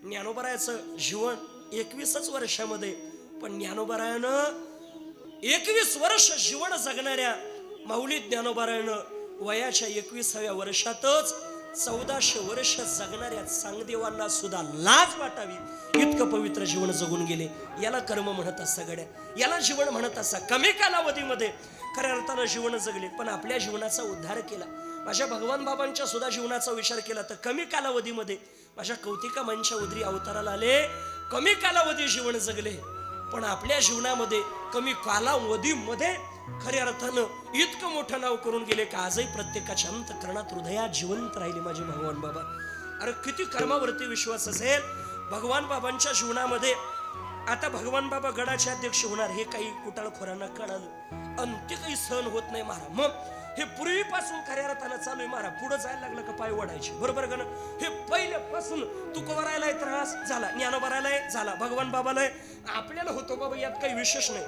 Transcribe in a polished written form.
ज्ञानोबारायाचं जीवन 21 वर्षामध्ये, पण ज्ञानोबारायानं 21 वर्ष जीवन जगणाऱ्या माऊली ज्ञानोबारायानं वयाच्या 21व्या वर्षातच 1400 वर्ष जगणाऱ्या चांगदेवांना सुद्धा लाज वाटावी इतकं पवित्र जीवन जगून गेले. याला कर्म म्हणत असता गड्या, याला जीवन म्हणत असता. कमी कालावधीमध्ये खऱ्या अर्थानं जीवन जगले, पण आपल्या जीवनाचा उद्धार केला. माझ्या भगवान बाबांच्या सुद्धा जीवनाचा विचार केला तर कमी कालावधीमध्ये माझ्या कौतिका मांच्या उदरी अवताराला आले, कमी कालावधी जीवन जगले, पण आपल्या जीवनामध्ये कमी कालावधीमध्ये खऱ्या अर्थानं इतकं मोठं नाव करून गेले का आजही प्रत्येकाच्या अंतःकरणात हृदयात जिवंत राहिले माझे भगवान बाबा. अरे किती कर्मावरती विश्वास असेल भगवान बाबांच्या जीवनामध्ये. आता भगवान बाबा गडाचे अध्यक्ष होणार हे काही कुटाळखोरांना कळालं आणि ते काही सहन होत नाही महाराज. मग हे पूर्वीपासून खऱ्या अर्थानं चालू आहे महाराज. पुढे जायला लागलं का पाय ओढायचे, बरोबर का ना. हे पहिल्यापासून तुकोबारायला त्रास झाला, ज्ञानोबारायला झाला, भगवान बाबाला आपल्याला होतो बाबा, यात काही विशेष नाही.